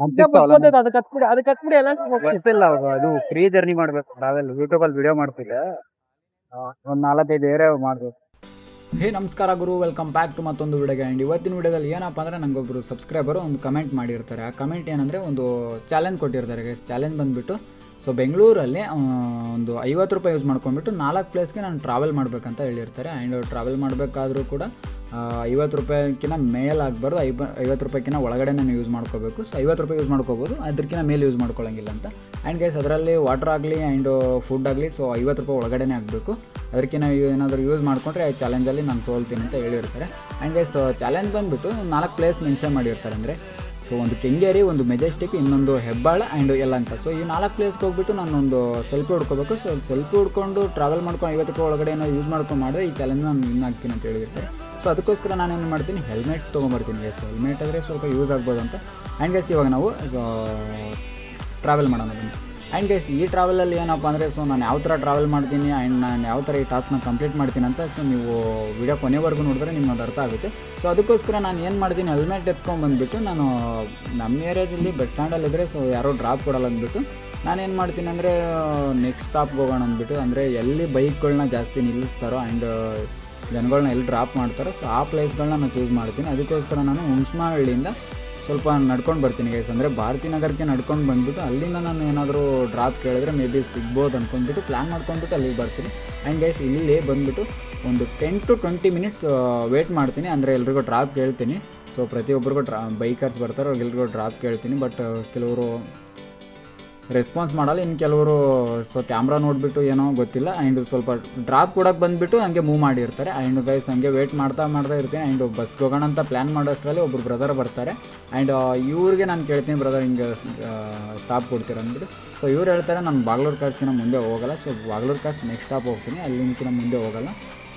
ಅದಕ್ಕೆ ಹತ್ಬಿಡಿ ಎಲ್ಲ ಗೊತ್ತಿಲ್ಲ ಅವ್ರು ಅದು ಫ್ರೀ ಜರ್ನಿ ಮಾಡ್ಬೇಕು. ಟ್ರಾವೆಲ್ ಯೂಟ್ಯೂಬ್ ಅಲ್ಲಿ ವಿಡಿಯೋ ಮಾಡ್ತಿದ್ದೆ, ಒಂದ್ 4-5 ಏರಿಯಾ ಮಾಡ್ಬೇಕು. ಹೇ ನಮಸ್ಕಾರ ಗುರು, ವೆಲ್ಕಮ್ ಬ್ಯಾಕ್ ಟು ಮತ್ತೊಂದು ವಿಡಿಯೋಗೆ. ಆ್ಯಂಡ್ ಇವತ್ತಿನ ವಿಡಿಯೋದಲ್ಲಿ ಏನಪ್ಪ ಅಂದರೆ ನನಗೊಬ್ಬರು ಸಬ್ಸ್ಕ್ರೈಬರು ಒಂದು ಕಮೆಂಟ್ ಮಾಡಿರ್ತಾರೆ. ಆ ಕಮೆಂಟ್ ಏನಂದರೆ ಒಂದು ಚಾಲೆಂಜ್ ಕೊಟ್ಟಿರ್ತಾರೆ. ಚಾಲೆಂಜ್ ಬಂದುಬಿಟ್ಟು ಸೊ ಬೆಂಗಳೂರಲ್ಲಿ ಒಂದು 50 ರೂಪಾಯಿ ಯೂಸ್ ಮಾಡ್ಕೊಂಡ್ಬಿಟ್ಟು 4 ಪ್ಲೇಸ್ಗೆ ನಾನು ಟ್ರಾವೆಲ್ ಮಾಡಬೇಕಂತ ಹೇಳಿರ್ತಾರೆ. ಆ್ಯಂಡ್ ಟ್ರಾವೆಲ್ ಮಾಡಬೇಕಾದ್ರೂ ಕೂಡ 50 ರೂಪಾಯಿಗಿಂತ ಮೇಲಾಗಬಾರ್ದು, 50 ರೂಪಾಯಿಗಿಂತ ಒಳಗಡೆ ನಾನು ಯೂಸ್ ಮಾಡ್ಕೋಬೇಕು. ಸೊ 50 ರೂಪಾಯಿ ಯೂಸ್ ಮಾಡ್ಕೋಬೋದು, ಅದಕ್ಕಿಂತ ಮೇಲೆ ಯೂಸ್ ಮಾಡ್ಕೊಳ್ಳೋಂಗಿಲ್ಲ ಅಂತ. ಆ್ಯಂಡ್ ಗೈಸ್ ಅದರಲ್ಲಿ ವಾಟರ್ ಆಗಲಿ ಆ್ಯಂಡ್ ಫುಡ್ ಆಗಲಿ ಸೊ 50 ರೂಪಾಯಿ ಒಳಗಡೆ ಆಗಬೇಕು. ಅದಕ್ಕಿಂತ ಏನಾದರೂ ಯೂಸ್ ಮಾಡಿಕೊಂಡ್ರೆ ಆ ಚಾಲೆಂಜಲ್ಲಿ ನಾನು ಸೋಲ್ತೀನಿ ಅಂತ ಹೇಳಿರ್ತಾರೆ. ಆ್ಯಂಡ್ ಗೈಸ್ ಚಾಲೆಂಜ್ ಬಂದುಬಿಟ್ಟು 4 ಪ್ಲೇಸ್ ಮೆನ್ಷನ್ ಮಾಡಿರ್ತಾರೆ. ಅಂದರೆ ಸೊ ಒಂದು ಕೆಂಗೇರಿ, ಒಂದು ಮೆಜೆಸ್ಟಿಕ್, ಇನ್ನೊಂದು ಹೆಬ್ಬಾಳ ಆ್ಯಂಡ್ ಎಲ್ಲ ಅಂತ. ಸೊ ಈ 4 ಪ್ಲೇಸ್ಗೆ ಹೋಗ್ಬಿಟ್ಟು ನಾನೊಂದು ಸೆಲ್ಫಿ ಹೊಡ್ಕೋಬೇಕು. ಸೊ ಸೆಲ್ಫಿ ಹೊಡ್ಕೊಂಡು ಟ್ರಾವೆಲ್ ಮಾಡ್ಕೊಂಡು 50 ರೂಪಾಯಿ ಒಳಗಡೆ ಏನೋ ಯೂಸ್ ಮಾಡ್ಕೊಂಡು ಮಾಡಿದ್ರೆ ಈ ಚಾಲೆಂಜ್ ನಾನು ವಿನ್ ಆಗ್ತೀನಿ ಅಂತ ಹೇಳಿರ್ತಾರೆ. ಸೊ ಅದಕ್ಕೋಸ್ಕರ ನಾನೇನು ಮಾಡ್ತೀನಿ, ಹೆಲ್ಮೆಟ್ ತೊಗೊಂಬರ್ತೀನಿ ಗೈಸ್. ಹೆಲ್ಮೆಟ್ ಆದರೆ ಸ್ವಲ್ಪ ಯೂಸ್ ಆಗ್ಬೋದು ಅಂತ. ಆ್ಯಂಡ್ ಗೈಸ್ ಇವಾಗ ನಾವು ಟ್ರಾವೆಲ್ ಮಾಡೋಣ ಬನ್ನಿ. ಆ್ಯಂಡ್ ಗೈಸ್ ಈ ಟ್ರಾವೆಲಲ್ಲಿ ಏನಪ್ಪ ಅಂದರೆ ಸೊ ನಾನು ಯಾವ ಥರ ಟ್ರಾವೆಲ್ ಮಾಡ್ತೀನಿ ಆ್ಯಂಡ್ ನಾನು ಯಾವ ಥರ ಈ ಟಾಸ್ಕ್ನ ಕಂಪ್ಲೀಟ್ ಮಾಡ್ತೀನಿ ಅಂತ ಸೊ ನೀವು ವಿಡಿಯೋ ಕೊನೆವರೆಗೂ ನೋಡಿದ್ರೆ ನಿಮ್ಗೆ ಅದು ಅರ್ಥ ಆಗುತ್ತೆ. ಸೊ ಅದಕ್ಕೋಸ್ಕರ ನಾನು ಏನು ಮಾಡ್ತೀನಿ, ಹೆಲ್ಮೆಟ್ ಎತ್ಕೊಂಡ್ಬಂದುಬಿಟ್ಟು ನಾನು ನಮ್ಮ ಏರಿಯಾದಲ್ಲಿ ಬಸ್ ಸ್ಟ್ಯಾಂಡಲ್ಲಿದ್ದರೆ ಸೊ ಯಾರೋ ಡ್ರಾಪ್ ಕೊಡಲ್ಲ ಅಂದ್ಬಿಟ್ಟು ನಾನೇನು ಮಾಡ್ತೀನಿ ಅಂದರೆ ನೆಕ್ಸ್ಟ್ ಸ್ಟಾಪ್ಗೆ ಹೋಗೋಣ ಅಂದ್ಬಿಟ್ಟು, ಅಂದರೆ ಎಲ್ಲಿ ಬೈಕ್ಗಳನ್ನ ಜಾಸ್ತಿ ನಿಲ್ಲಿಸ್ತಾರೋ ಆ್ಯಂಡ್ ಜನಗಳನ್ನ ಎಲ್ಲಿ ಡ್ರಾಪ್ ಮಾಡ್ತಾರೋ ಸೊ ಆ ಪ್ಲೇಸ್ಗಳನ್ನ ನಾನು ಚೂಸ್ ಮಾಡ್ತೀನಿ. ಅದಕ್ಕೋಸ್ಕರ ನಾನು ಹುಣಸನಹಳ್ಳಿಯಿಂದ ಸ್ವಲ್ಪ ನಡ್ಕೊಂಡು ಬರ್ತೀನಿ ಗೈಸ್. ಅಂದರೆ ಭಾರತಿ ನಗರಕ್ಕೆ ನಡ್ಕೊಂಡು ಬಂದುಬಿಟ್ಟು ಅಲ್ಲಿಂದ ನಾನು ಏನಾದರೂ ಡ್ರಾಪ್ ಕೇಳಿದ್ರೆ ಮೇ ಬಿ ಸಿಗ್ಬೋದು ಅಂದ್ಕೊಂಡ್ಬಿಟ್ಟು ಪ್ಲ್ಯಾನ್ ಮಾಡ್ಕೊಂಡ್ಬಿಟ್ಟು ಅಲ್ಲಿಗೆ ಬರ್ತೀನಿ. ಆ್ಯಂಡ್ ಗೈಸ್ ಇಲ್ಲಿ ಬಂದುಬಿಟ್ಟು ಒಂದು 10 to 20 ಮಿನಿಟ್ಸ್ ವೇಟ್ ಮಾಡ್ತೀನಿ. ಅಂದರೆ ಎಲ್ರಿಗೂ ಡ್ರಾಪ್ ಕೇಳ್ತೀನಿ. ಸೊ ಪ್ರತಿಯೊಬ್ಬರಿಗೂ ಬೈಕರ್ಸ್ ಬರ್ತಾರೆ, ಅವ್ರಿಗೆಲ್ರಿಗೂ ಡ್ರಾಪ್ ಕೇಳ್ತೀನಿ. ಬಟ್ ಕೆಲವರು ರೆಸ್ಪಾನ್ಸ್ ಮಾಡಲ್ಲ, ಇನ್ನು ಕೆಲವರು ಸೊ ಕ್ಯಾಮ್ರಾ ನೋಡಿಬಿಟ್ಟು ಏನೋ ಗೊತ್ತಿಲ್ಲ ಆ್ಯಂಡ್ ಸ್ವಲ್ಪ ಡ್ರಾಪ್ ಕೊಡೋಕೆ ಬಂದುಬಿಟ್ಟು ಹಂಗೆ ಮೂವ್ ಮಾಡಿರ್ತಾರೆ. ಆ್ಯಂಡ್ ಗೈಸ್ ಹಂಗೆ ವೇಟ್ ಮಾಡ್ತಾ ಇರ್ತೀನಿ. ಆ್ಯಂಡ್ ಬಸ್ಗೆ ಹೋಗೋಣ ಅಂತ ಪ್ಲ್ಯಾನ್ ಮಾಡೋಷ್ಟರಲ್ಲಿ ಒಬ್ಬರು ಬ್ರದರ್ ಬರ್ತಾರೆ. ಆ್ಯಂಡ್ ಇವ್ರಿಗೆ ನಾನು ಕೇಳ್ತೀನಿ, ಬ್ರದರ್ ಹಿಂಗೆ ಸ್ಟಾಪ್ ಕೊಡ್ತೀರ ಅಂದ್ಬಿಟ್ಟು. ಸೊ ಇವ್ರು ಹೇಳ್ತಾರೆ ನಾನು ಬಾಗ್ಲೂರು ಕ್ರಾಸ್ಕಿನ ಮುಂದೆ ಹೋಗಲ್ಲ, so Bagalur cross next stop ಹೋಗ್ತೀನಿ, ಅಲ್ಲಿಂದ ಮುಂದೆ ಹೋಗಲ್ಲ,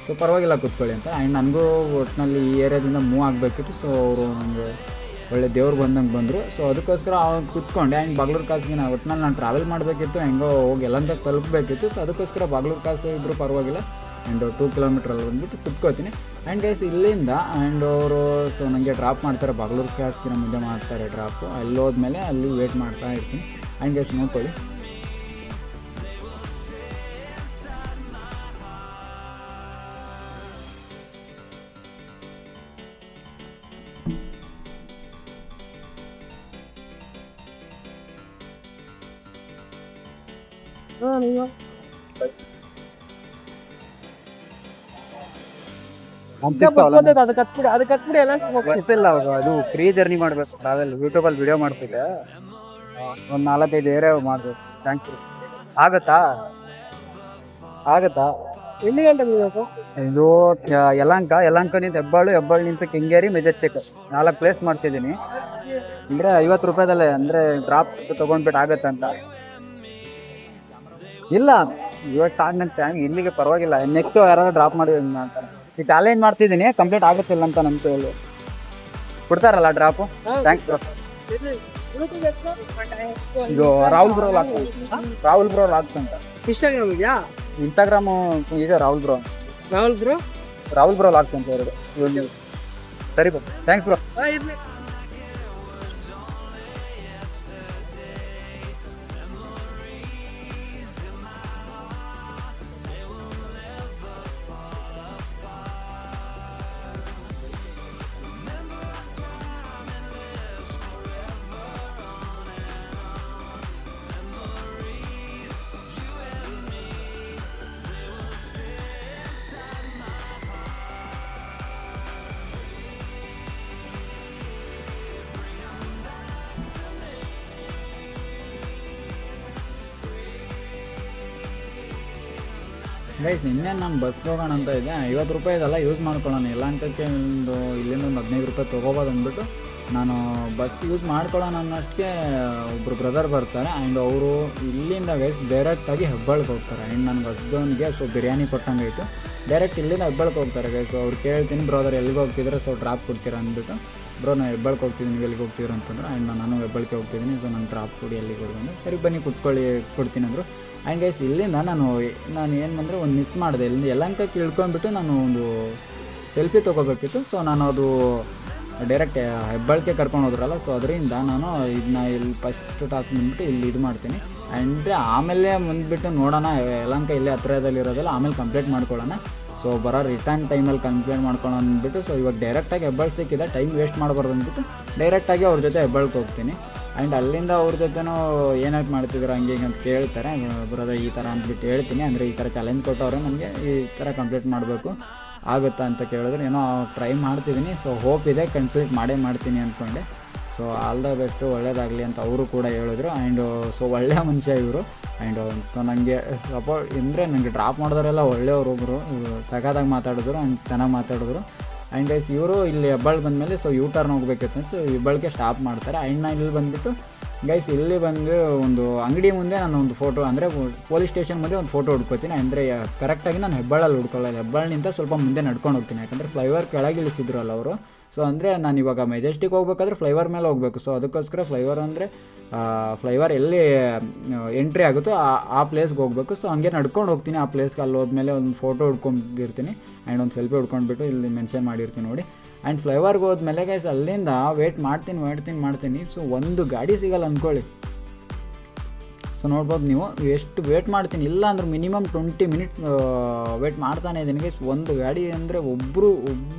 ಸೊ ಪರವಾಗಿಲ್ಲ ಕೂತ್ಕೊಳ್ಳಿ ಅಂತ. ಆ್ಯಂಡ್ ನನಗೂ ಒಟ್ಟಿನಲ್ಲಿ ಈ ಏರಿಯಾದಿಂದ ಮೂವ್ ಆಗಬೇಕಿತ್ತು. ಸೊ ಅವರು ನನಗೆ ಒಳ್ಳೆ ದೇವ್ರು ಬಂದಂಗೆ ಬಂದರು. ಸೊ ಅದಕ್ಕೋಸ್ಕರ ಅವ್ನು ಕೂತ್ಕೊಂಡೆ. ಆ್ಯಂಡ್ ಬಾಗ್ಲೂರು ಕಾಸಿಗೆ ಒಟ್ಟಿನಲ್ಲಿ ನಾನು ಟ್ರಾವೆಲ್ ಮಾಡಬೇಕಿತ್ತು, ಹೆಂಗೋ ಹೋಗಿ ಎಲ್ಲಂತ ತಲುಪಬೇಕಿತ್ತು. ಸೊ ಅದಕ್ಕೋಸ್ಕರ ಬಾಗ್ಲೂರು ಕಾಸು ಇದ್ದರೂ ಪರವಾಗಿಲ್ಲ ಆ್ಯಂಡ್ 2 ಕಿಲೋಮೀಟ್ರಲ್ಲಿ ಬಂದುಬಿಟ್ಟು ಕೂತ್ಕೋತೀನಿ. ಆ್ಯಂಡ್ ಗೈಸ್ ಇಲ್ಲಿಂದ ಆ್ಯಂಡ್ ಅವರು ಸೊ ನನಗೆ ಡ್ರಾಪ್ ಮಾಡ್ತಾರೆ, ಬಾಗ್ಲೂರು ಕ್ರಾಸ್ಗಿನ ಮುಂದೆ ಮಾಡ್ತಾರೆ ಡ್ರಾಪು. ಅಲ್ಲಿ ಹೋದ್ಮೇಲೆ ಅಲ್ಲಿ ವೇಟ್ ಮಾಡ್ತಾ ಇರ್ತೀನಿ. ಆ್ಯಂಡ್ ಗೈಸ್ ನೋಡ್ಕೊಳ್ಳಿ, ಅದಕ್ಕೆ ಹತ್ಬಿಡಿ ಎಲ್ಲ ಗೊತ್ತಿಲ್ಲ ಅವ್ರು ಅದು ಫ್ರೀ ಜರ್ನಿ ಮಾಡ್ಬೇಕು. ಟ್ರಾವೆಲ್ ಯೂಟ್ಯೂಬ್ ಅಲ್ಲಿ ವಿಡಿಯೋ ಮಾಡ್ತಿದ್ದೆ, ಒಂದ್ 4-5 ಏರಿಯಾ ಮಾಡ್ಬೇಕು. Thank you. ಆಗತ್ತಾ ಎಲ್ಲಿ ಗಂಟೆ ಬೇಕು? ಇದು ಯಲಹಂಕ ನಿಂತ ಹೆಬ್ಬಾಳು ನಿಂತ ಕೆಂಗೇರಿ, ಮೆಜೆಸ್ಟಿಕ್ 4 ಪ್ಲೇಸ್ ಮಾಡ್ತಿದ್ದೀನಿ. ಅಂದರೆ 50 ರೂಪಾಯಿದಲ್ಲೇ, ಅಂದರೆ ಡ್ರಾಪ್ ತೊಗೊಂಡ್ಬಿಟ್ಟು ಆಗತ್ತಂತ. ಇಲ್ಲ ಇವಾಗ ಸ್ಟಾರ್ಟ್ ನನ್ನ ಟೈಮ್ ಇಲ್ಲಿಗೆ ಪರವಾಗಿಲ್ಲ, ನೆಕ್ಸ್ಟ್ ಯಾರು ಡ್ರಾಪ್ ಮಾಡಿ ಅಂತ ಈ ಚಾಲೆಂಜ್ ಮಾಡ್ತಿದ್ದೀನಿ, ಕಂಪ್ಲೀಟ್ ಆಗುತ್ತಿಲ್ಲ ಅಂತ ನಂಬಿಕೆ ಹೇಳಿ ಕೊಡ್ತಾರಲ್ಲ ಡ್ರಾಪು. Thanks bro. ಇದು ರಾಹುಲ್ ಬ್ರೋ ಲಾಗ್ಸ್ ಅಂತ ಇನ್ಸ್ಟಾಗ್ರಾಮ್ ಇದೆಯಾ? ಇನ್ಸ್ಟಾಗ್ರಾಮು ಇದೆ, ರಾಹುಲ್ ಬ್ರೋ ಲಾಗ್ಸ್ ಅಂತ ಎರಡು. ಸರಿ ಬ್ರೋ, ಥ್ಯಾಂಕ್ಸ್ ಬ್ರೋ. ಗೈಸ್ ಇನ್ನೇನು ನಾನು ಬಸ್ಗೆ ಹೋಗೋಣ ಅಂತ ಇದೆ. 50 ರೂಪಾಯಿದೆಲ್ಲ ಯೂಸ್ ಮಾಡ್ಕೊಳ್ಳೋಣ, ಎಲ್ಲ ಅಂತಕ್ಕೆ ಇಲ್ಲಿಂದ ಒಂದು 15 ರೂಪಾಯಿ ತೊಗೋಬೋದು ಅಂದ್ಬಿಟ್ಟು ನಾನು ಬಸ್ ಯೂಸ್ ಮಾಡ್ಕೊಳ್ಳೋಣ ಅನ್ನೋಷ್ಟಕ್ಕೆ ಒಬ್ಬರು ಬ್ರದರ್ ಬರ್ತಾರೆ. ಆ್ಯಂಡ್ ಅವರು ಇಲ್ಲಿಂದ ಗೈಸ್ ಡೈರೆಕ್ಟಾಗಿ ಹೆಬ್ಬಾಳ್ಗೆ ಹೋಗ್ತಾರೆ. ಆ್ಯಂಡ್ ನನ್ನ ಬಸ್ದವನಿಗೆ ಸೊ ಬಿರಿಯಾನಿ ಕೊಟ್ಟಂಗಾಯಿತು, ಡೈರೆಕ್ಟ್ ಇಲ್ಲಿಂದ ಹೆಬ್ಬಾಳ್ಗೆ ಹೋಗ್ತಾರೆ ಗೈಸ್. ಅವ್ರು ಕೇಳ್ತೀನಿ, ಬ್ರದರ್ ಎಲ್ಲಿಗೆ ಹೋಗ್ತಿದ್ರೆ ಸೊ ಡ್ರಾಪ್ ಕೊಡ್ತೀರಾ ಅಂದ್ಬಿಟ್ಟು. ಬ್ರೋ ನಾನು ಹೆಬ್ಬಾಳ್ಗೆ ಹೋಗ್ತಿದ್ದೀನಿ, ನೀವು ಎಲ್ಲಿಗೆ ಹೋಗ್ತೀರ ಅಂತಂದ್ರೆ. ಆ್ಯಂಡ್ ನಾನು ಹೆಬ್ಬಾಳ್ಗೆ ಹೋಗ್ತಿದ್ದೀನಿ, ಸೊ ನಾನು ಡ್ರಾಪ್ ಕೊಡಿ ಎಲ್ಲಿಗೆ ಹೋಗ್ಬಂದು. ಸರಿ ಬನ್ನಿ ಕೂತ್ಕೊಳ್ಳಿ ಕೊಡ್ತೀನಿ ಅಂದರು. ಆ್ಯಂಡ್ ಗೈಸ್ ಇಲ್ಲಿಂದ ನಾನು ಏನು ಬಂದರೆ ಒಂದು ಮಿಸ್ ಮಾಡಿದೆ. ಇಲ್ಲಿಂದ ಯಲಹಂಕಕ್ಕೆ ಇಳ್ಕೊಂಡ್ಬಿಟ್ಟು ನಾನು ಒಂದು ಸೆಲ್ಫಿ ತೊಗೋಬೇಕಿತ್ತು. ಸೊ ನಾನು ಅದು ಡೈರೆಕ್ಟ್ ಹೆಬ್ಬಾಳಕ್ಕೆ ಕರ್ಕೊಂಡು ಹೋದ್ರಲ್ಲ, ಸೊ ಅದರಿಂದ ನಾನು ಇದನ್ನ ಇಲ್ಲಿ ಫಸ್ಟ್ ಟಾಸ್ಕ್ ಬಂದುಬಿಟ್ಟು ಇಲ್ಲಿ ಇದು ಮಾಡ್ತೀನಿ. ಆ್ಯಂಡ್ ಆಮೇಲೆ ಬಂದುಬಿಟ್ಟು ನೋಡೋಣ, ಯಲಹಂಕ ಇಲ್ಲೇ ಹತ್ರದಲ್ಲಿರೋದಲ್ಲ, ಆಮೇಲೆ ಕಂಪ್ಲೀಟ್ ಮಾಡ್ಕೊಳ್ಳೋಣ. ಸೊ ಬರೋ ರಿಟರ್ನ್ ಟೈಮಲ್ಲಿ ಕಂಪ್ಲೀಟ್ ಮಾಡ್ಕೊಳ್ಳೋಣ ಅಂದ್ಬಿಟ್ಟು, ಸೊ ಇವಾಗ ಡೈರೆಕ್ಟಾಗಿ ಹೆಬ್ಬಾಳ್ ಸಿಕ್ಕಿದೆ, ಟೈಮ್ ವೇಸ್ಟ್ ಮಾಡಬಾರ್ದು ಅಂದ್ಬಿಟ್ಟು ಡೈರೆಕ್ಟಾಗಿ ಅವ್ರ ಜೊತೆ ಹೆಬ್ಬಾಳ್ಗೆ ಹೋಗ್ತೀನಿ. ಆ್ಯಂಡ್ ಅಲ್ಲಿಂದ ಅವ್ರ ಜೊತೆನೂ ಏನಾಯ್ತು ಮಾಡ್ತಿದ್ರು ಹಂಗೆ ಹಿಂಗೆ ಅಂತ ಕೇಳ್ತಾರೆ. ಬ್ರದರ್ ಈ ಥರ ಅಂದ್ಬಿಟ್ಟು ಹೇಳ್ತೀನಿ, ಅಂದರೆ ಈ ಥರ ಚಾಲೆಂಜ್ ಕೊಟ್ಟವ್ರೆ ನನಗೆ ಈ ಥರ ಕಂಪ್ಲೀಟ್ ಮಾಡಬೇಕು ಆಗುತ್ತಾ ಅಂತ ಕೇಳಿದ್ರೆ, ಏನೋ ಟ್ರೈ ಮಾಡ್ತಿದ್ದೀನಿ. ಸೊ ಹೋಪ್ ಇದೆ ಕಂಪ್ಲೀಟ್ ಮಾಡ್ತೀನಿ ಅಂದ್ಕೊಂಡೆ. ಸೊ ಆಲ್ ದ ಬೆಸ್ಟು, ಒಳ್ಳೇದಾಗಲಿ ಅಂತ ಅವರು ಕೂಡ ಹೇಳಿದ್ರು. ಆ್ಯಂಡ್ ಸೊ ಒಳ್ಳೆಯ ಮನುಷ್ಯ ಇವರು. ಆ್ಯಂಡ್ ಸೊ ನನಗೆ ಸಪೋರ್ಟ್ ಅಂದರೆ ನನಗೆ ಡ್ರಾಪ್ ಮಾಡಿದವರೆಲ್ಲ ಒಳ್ಳೆಯವರು, ಒಬ್ಬರು ಸಖತ್ತಾಗಿ ಮಾತಾಡಿದ್ರು ಆ್ಯಂಡ್ ಚೆನ್ನಾಗಿ ಮಾತಾಡಿದ್ರು. ಆ್ಯಂಡ್ ಗೈಸ್ ಇವರು ಇಲ್ಲಿ ಹೆಬ್ಬಾಳ್ ಬಂದಮೇಲೆ ಸೊ ಯೂ ಟರ್ನ್ ಹೋಗ್ಬೇಕಿತ್ತು, ಸೊ ಹೆಬ್ಬಾಳ್ಗೆ ಸ್ಟಾಪ್ ಮಾಡ್ತಾರೆ. ಆ್ಯಂಡ್ ನಾನು ಇಲ್ಲಿ ಬಂದುಬಿಟ್ಟು ಗೈಸ್ ಇಲ್ಲಿ ಬಂದು ಒಂದು ಅಂಗಡಿ ಮುಂದೆ ನಾನು ಒಂದು ಫೋಟೋ, ಅಂದರೆ ಪೊಲೀಸ್ ಸ್ಟೇಷನ್ ಮುಂದೆ ಒಂದು ಫೋಟೋ ಹುಡ್ಕೋತೀನಿ. ಅಂದರೆ ಕರೆಕ್ಟಾಗಿ ನಾನು ಹೆಬ್ಬಾಳಲ್ಲಿ ಹುಡ್ಕೊಳ್ಳಲ್ಲ, ಹೆಬ್ಬಾಳ್ನಿಂದ ಸ್ವಲ್ಪ ಮುಂದೆ ನಡ್ಕೊಂಡು ಹೋಗ್ತೀನಿ. ಯಾಕಂದರೆ ಫ್ಲೈಓವರ್ ಕೆಳಗೆ ಇಳಿಸಿದ್ರಲ್ಲ ಅವರು. ಸೊ ಅಂದರೆ ನಾನು ಇವಾಗ ಮೆಜೆಸ್ಟಿಕ್ ಹೋಗ್ಬೇಕಾದ್ರೆ ಫ್ಲೈಓವರ್ ಮೇಲೆ ಹೋಗಬೇಕು. ಸೊ ಅದಕ್ಕೋಸ್ಕರ ಫ್ಲೈಓವರ್ ಅಂದರೆ ಫ್ಲೈಓವರ್ ಎಲ್ಲಿ ಎಂಟ್ರಿ ಆಗುತ್ತೋ ಆ ಪ್ಲೇಸ್ಗೆ ಹೋಗಬೇಕು. ಸೊ ಹಂಗೆ ನಡ್ಕೊಂಡು ಹೋಗ್ತೀನಿ ಆ ಪ್ಲೇಸ್ಗೆ. ಅಲ್ಲಿ ಹೋದ್ಮೇಲೆ ಒಂದು ಫೋಟೋ ಹುಡ್ಕೊಂಡಿರ್ತೀನಿ ಆ್ಯಂಡ್ ಒಂದು ಸೆಲ್ಫಿ ಹುಡ್ಕೊಂಡ್ಬಿಟ್ಟು ಇಲ್ಲಿ ಮೆನ್ಷನ್ ಮಾಡಿರ್ತೀನಿ ನೋಡಿ. ಆ್ಯಂಡ್ ಫ್ಲೈಓವರ್ಗೆ ಹೋದ್ಮೇಲೆ ಗೈಸ್ ಅಲ್ಲಿಂದ ವೇಟ್ ಮಾಡ್ತೀನಿ. ಸೊ ಒಂದು ಗಾಡಿ ಸಿಗಲ್ಲ ಅಂದ್ಕೊಳ್ಳಿ. ಸೊ ನೋಡ್ಬೋದು ನೀವು ಎಷ್ಟು ವೇಟ್ ಮಾಡ್ತೀನಿ, ಇಲ್ಲ ಅಂದ್ರೆ ಮಿನಿಮಮ್ 20 ಮಿನಿಟ್ಸ್ ವೇಟ್ ಮಾಡ್ತಾನೆ ಇದ್ದೀನಿ ಗೈಸ್. ಒಂದು ಗಾಡಿ ಅಂದರೆ ಒಬ್ಬರು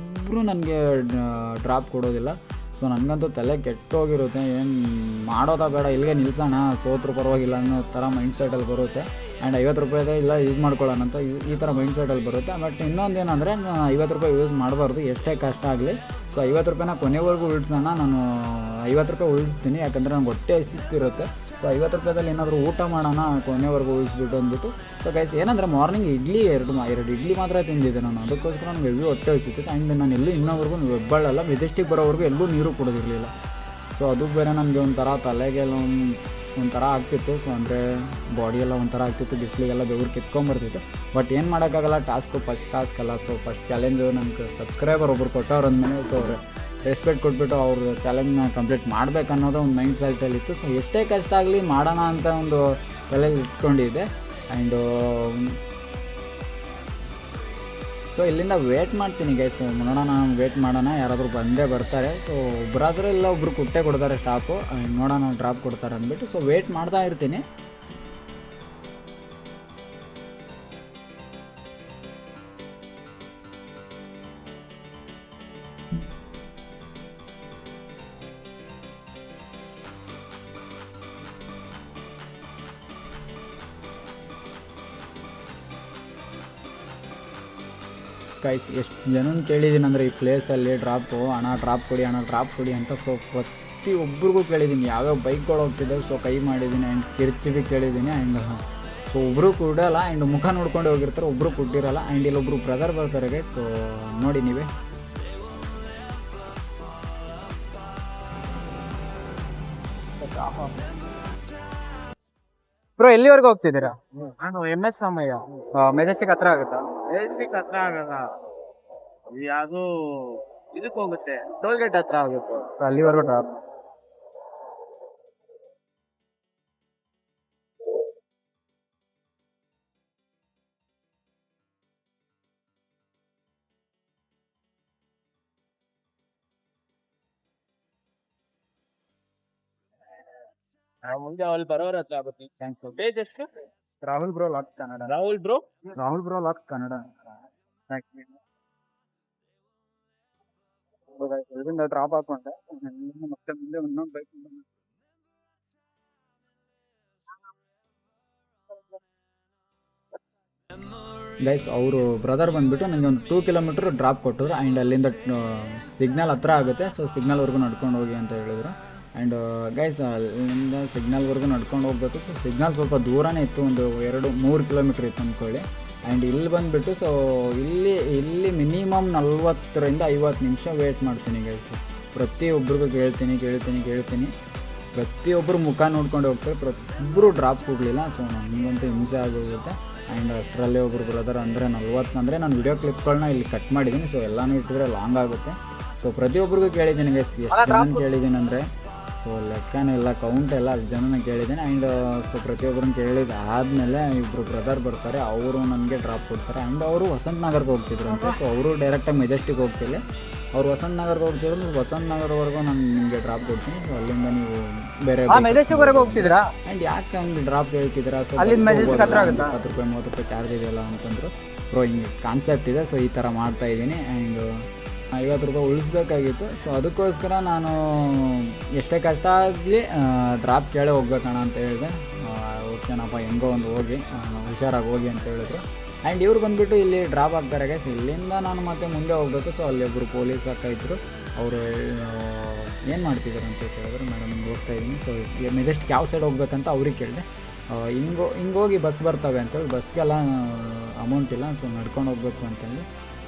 ನನಗೆ ಡ್ರಾಪ್ ಕೊಡೋದಿಲ್ಲ. ಸೊ ನನಗಂತೂ ತಲೆ ಕೆಟ್ಟೋಗಿರುತ್ತೆ, ಏನು ಮಾಡೋದಾ ಬೇಡ, ಇಲ್ಲಿಗೆ ನಿಲ್ಸೋಣ, ಸೋತ್ರು ಪರವಾಗಿಲ್ಲ ಅನ್ನೋ ಥರ ಮೈಂಡ್ ಸೆಟಲ್ಲಿ ಬರುತ್ತೆ. ಆ್ಯಂಡ್ 50 ರೂಪಾಯಿದೆ ಇಲ್ಲ ಯೂಸ್ ಮಾಡ್ಕೊಳ್ಳೋಣ ಅಂತ ಈ ಥರ ಮೈಂಡ್ ಸೆಟಲ್ಲಿ ಬರುತ್ತೆ. ಬಟ್ ಇನ್ನೊಂದೇನೆಂದರೆ 50 ರೂಪಾಯಿ ಯೂಸ್ ಮಾಡಬಾರ್ದು ಎಷ್ಟೇ ಕಷ್ಟ ಆಗಲಿ. ಸೊ 50 ರೂಪಾಯಿನ ಕೊನೆವರೆಗೂ ಉಳಿಸೋಣ, ನಾನು 50 ರೂಪಾಯಿ ಉಳಿಸ್ತೀನಿ. ಯಾಕಂದರೆ ನನಗೆ ಹೊಟ್ಟೆ ಹಸಿತಿರುತ್ತೆ. ಸೊ 50 ರೂಪಾಯಿದಲ್ಲಿ ಏನಾದರೂ ಊಟ ಮಾಡೋಣ ಕೊನೆವರೆಗೂ ಉಳಿಸ್ಬಿಟ್ಟು ಅಂದ್ಬಿಟ್ಟು. ಸೊ ಗೈಸ್ ಏನಂದರೆ ಮಾರ್ನಿಂಗ್ ಇಡ್ಲಿ ಎರಡು ಇಡ್ಲಿ ಮಾತ್ರ ತಿಂದಿದ್ದೆ ನಾನು, ಅದಕ್ಕೋಸ್ಕರ ನನಗೆ ಎಲ್ಲಿ ಹೊಟ್ಟೆ ಹಸಿತ್ತು. ಆ್ಯಂಡ್ ನಾನು ಎಲ್ಲೂ ಇನ್ನೋವರೆಗೂ ಹೆಬ್ಬಾಳಲ್ಲ ಮೆಜೆಸ್ಟಿಕ್ ಬರೋವರೆಗೂ ಎಲ್ಲೂ ನೀರು ಕೊಡೋದಿರಲಿಲ್ಲ. ಸೊ ಅದು ಬೇರೆ ನನಗೆ ಒಂಥರ ತಲೆಗೆಲ್ಲ ಒಂಥರ ಆಗ್ತಿತ್ತು. ಸೊ ಅಂದರೆ ಬಾಡಿಯೆಲ್ಲ ಒಂಥರ ಆಗ್ತಿತ್ತು, ಬಿಸಿಲಿಗೆಲ್ಲ ಬೆವರು ಕಿತ್ಕೊಂಬರ್ತಿತ್ತು. ಬಟ್ ಏನು ಮಾಡೋಕ್ಕಾಗಲ್ಲ, ಫಸ್ಟ್ ಟಾಸ್ಕ್ ಅಲ್ಲ. ಸೊ ಫಸ್ಟ್ ಚಾಲೆಂಜು ನನಗೆ ಸಬ್ಸ್ಕ್ರೈಬರ್ ಒಬ್ಬರು ಕೊಟ್ಟವ್ರು ಅಂದಮೇಲೆ ಸೊ ಅವ್ರು ರೆಸ್ಪೆಕ್ಟ್ ಕೊಟ್ಬಿಟ್ಟು ಅವ್ರ ಚಾಲೆಂಜ್ನ ಕಂಪ್ಲೀಟ್ ಮಾಡಬೇಕು ಅನ್ನೋದು ಒಂದು ಮೈಂಡ್ ಸೆಟಲ್ಲಿತ್ತು. ಸೊ ಎಷ್ಟೇ ಕಷ್ಟ ಆಗಲಿ ಮಾಡೋಣ ಅಂತ ಒಂದು ತಲೆಯಲ್ಲಿ ಇಟ್ಕೊಂಡಿದ್ದೆ. ಆ್ಯಂಡು ಸೊ ಇಲ್ಲಿಂದ ವೇಟ್ ಮಾಡ್ತೀನಿ ಗೈಸ್, ನೋಡೋಣ, ವೇಟ್ ಮಾಡೋಣ, ಯಾರಾದರೂ ಬಂದೇ ಬರ್ತಾರೆ. ಸೊ ಒಬ್ಬರಾದರೂ ಇಲ್ಲ ಒಬ್ಬರು ಕುಟ್ಟೆ ಕೊಡ್ತಾರೆ ಸ್ಟಾಪು, ನೋಡೋಣ ಡ್ರಾಪ್ ಕೊಡ್ತಾರೆ ಅಂದ್ಬಿಟ್ಟು. ಸೊ ವೇಟ್ ಮಾಡ್ತಾ ಇರ್ತೀನಿ. ಗೈಸ್ ಎಷ್ಟು ಜನನ ಕೇಳಿದ್ದೀನಿ ಅಂದರೆ ಈ ಪ್ಲೇಸಲ್ಲಿ ಹಣ ಡ್ರಾಪ್ ಕೊಡಿ ಅಂತ. ಸೊ ಪ್ರತಿಯೊಬ್ಬರಿಗೂ ಕೇಳಿದ್ದೀನಿ, ಯಾವ್ಯಾವ ಬೈಕ್ಗಳು ಹೋಗ್ತಿದ್ದೆ. ಸೊ ಕೈ ಮಾಡಿದ್ದೀನಿ ಆ್ಯಂಡ್ ಕಿರ್ಚಿಗೆ ಕೇಳಿದ್ದೀನಿ. ಆ್ಯಂಡ್ ಸೊ ಒಬ್ಬರು ಕೊಡಲ್ಲ, ಆ್ಯಂಡ್ ಮುಖ ನೋಡ್ಕೊಂಡು ಹೋಗಿರ್ತಾರೆ, ಒಬ್ಬರು ಕೊಟ್ಟಿರಲ್ಲ. ಆ್ಯಂಡ್ ಇಲ್ಲೊಬ್ಬರು ಬ್ರದರ್ ಬರ್ತಾರೆ ಗೈಸ್, ಸೊ ನೋಡಿ ನೀವೇ. ಬ್ರೋ ಎಲ್ಲಿವರೆಗೂ ಹೋಗ್ತಿದ್ದೀರಾ? ನಾನು MS ರಾಮಯ್ಯ. ಮೆಜೆಸ್ಟಿಕ್ ಹತ್ರ ಆಗುತ್ತಾ? ಮೆಜೆಸ್ಟಿಕ್ ಹತ್ರ ಆಗಲ್ಲ, ಯಾವುದು ಇದಕ್ಕೆ ಹೋಗುತ್ತೆ, ಟೋಲ್ ಗೇಟ್ ಹತ್ರ ಆಗುತ್ತೆ. ಸೊ ಅಲ್ಲಿವರೆಗೂ ಡ್ರಾಪ್. ಮುಂದೆ ಅಲ್ಲಿ ಬರೋರ ಹತ್ರ ಆಗುತ್ತೆ. ಥ್ಯಾಂಕ್ಸ್. ಪೇಜ್ ಎಷ್ಟು? Rahul bro lock Kannada. Rahul bro lock Kannada. ಇದರಿಂದ ಡ್ರಾಪ್ ಹಾಕೊಂಡೆ ಮತ್ತೆ ಮುಂದೆ ಇನ್ನೊಂದು ಬೈಕ್. ಗೈಸ್ ಅವರು ಬ್ರದರ್ ಬಂದುಬಿಟ್ಟು ನನಗೆ ಒಂದು 2 ಕಿಲೋಮೀಟ್ರ್ ಡ್ರಾಪ್ ಕೊಟ್ಟರು. ಆ್ಯಂಡ್ ಅಲ್ಲಿಂದ ಸಿಗ್ನಲ್ ಹತ್ರ ಆಗುತ್ತೆ, ಸೊ ಸಿಗ್ನಲ್ವರೆಗೂ ನಡ್ಕೊಂಡು ಹೋಗಿ ಅಂತ ಹೇಳಿದರು. ಆ್ಯಂಡ್ ಗೈಸ್ ಅಲ್ಲಿಂದ ಸಿಗ್ನಲ್ವರೆಗೂ ನಡ್ಕೊಂಡು ಹೋಗ್ಬೇಕು. ಸೊ ಸಿಗ್ನಲ್ ಸ್ವಲ್ಪ ದೂರನೇ ಇತ್ತು, ಒಂದು 2-3 ಕಿಲೋಮೀಟ್ರ್ ಇತ್ತು ಅಂದ್ಕೊಳ್ಳಿ. ಆ್ಯಂಡ್ ಇಲ್ಲಿ ಬಂದುಬಿಟ್ಟು ಸೊ ಇಲ್ಲಿ ಮಿನಿಮಮ್ 40-50 ನಿಮಿಷ ವೇಟ್ ಮಾಡ್ತೀನಿ ಗೈಸ್. ಪ್ರತಿಯೊಬ್ಬರಿಗೂ ಕೇಳ್ತೀನಿ. ಪ್ರತಿಯೊಬ್ಬರು ಮುಖ ನೋಡ್ಕೊಂಡು ಹೋಗ್ತಾರೆ, ಪ್ರತಿಯೊಬ್ಬರು ಡ್ರಾಪ್ ಹೋಗಲಿಲ್ಲ. ಸೊ ನನಗಂತೂ ಹಿಂಸೆ ಆಗೋಗುತ್ತೆ. ಆ್ಯಂಡ್ ಅಷ್ಟರಲ್ಲೇ ಒಬ್ಬರು ಬ್ರದರ್ ಅಂದರೆ 40 ಅಂದರೆ ನಾನು ವಿಡಿಯೋ ಕ್ಲಿಪ್ಗಳನ್ನ ಇಲ್ಲಿ ಕಟ್ ಮಾಡಿದ್ದೀನಿ. ಸೊ ಎಲ್ಲನೂ ಇಟ್ಟಿದ್ರೆ ಲಾಂಗ್ ಆಗುತ್ತೆ. ಸೊ ಪ್ರತಿಯೊಬ್ಬರಿಗೂ ಕೇಳಿದ್ದೀನಿ ಗೈಸ್, ಎಷ್ಟು ಜನ ಕೇಳಿದ್ದೀನಿ ಅಂದರೆ ಸೊ ಲೆಕ್ಕನೇ ಇಲ್ಲ, ಕೌಂಟ್ ಎಲ್ಲ ಜನನ ಕೇಳಿದ್ದೀನಿ. ಆ್ಯಂಡ್ ಸೊ ಪ್ರತಿಯೊಬ್ಬರನ್ನ ಕೇಳಿದ ಆದಮೇಲೆ ಇಬ್ಬರು ಬ್ರದರ್ ಬರ್ತಾರೆ, ಅವರು ನನಗೆ ಡ್ರಾಪ್ ಕೊಡ್ತಾರೆ. ಆ್ಯಂಡ್ ಅವರು ವಸಂತ ನಗರ್ಗೆ ಹೋಗ್ತಿದ್ರು ಅಂತ. ಸೊ ಅವರು ಡೈರೆಕ್ಟಾಗಿ ಮೆಜೆಸ್ಟಿಕ್ ಹೋಗ್ತಿಲ್ಲ. ಅವ್ರು ವಸಂತ ನಗರ್ಗೆ ಹೋಗ್ತಿರೋದು, ವಸಂತ ನಗರವರೆಗೂ ನಾನು ನಿಮಗೆ ಡ್ರಾಪ್ ಕೊಡ್ತೀನಿ. ಸೊ ಅಲ್ಲಿಂದ ನೀವು ಬೇರೆ ಮೆಜೆಸ್ಟಿಕ್ವರೆಗೆ ಹೋಗ್ತಿದ್ದೀರಾ? ಆ್ಯಂಡ್ ಯಾಕೆ ಹಂಗೆ ಡ್ರಾಪ್ ಹೇಳ್ತಿದ್ದೀರಾ? ಸೊ ಅಲ್ಲಿಂದ ಮೆಜೆಸ್ಟಿಕ್ ಹತ್ರ ಆಗುತ್ತಾ? 20 ರೂಪಾಯಿ 30 ರೂಪಾಯಿ ಚಾರ್ಜ್ ಇದೆಯಲ್ಲ ಅಂತಂದರು. ಬ್ರೋ ಹಿಂಗೆ ಕಾನ್ಸೆಪ್ಟ್ ಇದೆ, ಸೊ ಈ ಥರ ಮಾಡ್ತಾಯಿದ್ದೀನಿ. ಆ್ಯಂಡ್ 50 ರೂಪಾಯಿ ಉಳಿಸ್ಬೇಕಾಗಿತ್ತು. ಸೊ ಅದಕ್ಕೋಸ್ಕರ ನಾನು ಎಷ್ಟೇ ಕಷ್ಟ ಆಗಲಿ ಡ್ರಾಪ್ ಕೇಳೇ ಹೋಗ್ಬೇಕಣ್ಣ ಅಂತ ಹೇಳಿದೆ. ಓಕೆನಪ್ಪ ಹೆಂಗೋ ಒಂದು ಹೋಗಿ ಹುಷಾರಾಗಿ ಹೋಗಿ ಅಂತ ಹೇಳಿದ್ರು. ಆ್ಯಂಡ್ ಇವ್ರು ಬಂದುಬಿಟ್ಟು ಇಲ್ಲಿ ಡ್ರಾಪ್ ಆಗ್ತಾರೆ ಗೈಸ್. ಇಲ್ಲಿಂದ ನಾನು ಮತ್ತೆ ಮುಂದೆ ಹೋಗಬೇಕು. ಸೊ ಅಲ್ಲಿ ಒಬ್ಬರು ಪೊಲೀಸ್ ಅಕ್ಕ ಇದ್ದರು. ಅವರು ಏನು ಮಾಡ್ತಿದ್ದಾರೆ ಅಂತ ಕೇಳಿದ್ರು. ಮೇಡಮ್ ಹಿಂಗೆ ಹೋಗ್ತಾ ಇದ್ದೀನಿ. ಸೊ ಮೆಜೆಸ್ಟಿಕ್ ಯಾವ ಸೈಡ್ ಹೋಗ್ಬೇಕಂತ ಅವ್ರಿಗೆ ಕೇಳಿದೆ. ಹಿಂಗೋಗಿ ಬಸ್ ಬರ್ತವೆ ಅಂತೇಳಿ, ಬಸ್ಗೆಲ್ಲ ಅಮೌಂಟ್ ಇಲ್ಲ, ಸೊ ನಡ್ಕೊಂಡು ಹೋಗ್ಬೇಕು ಅಂತಂದು.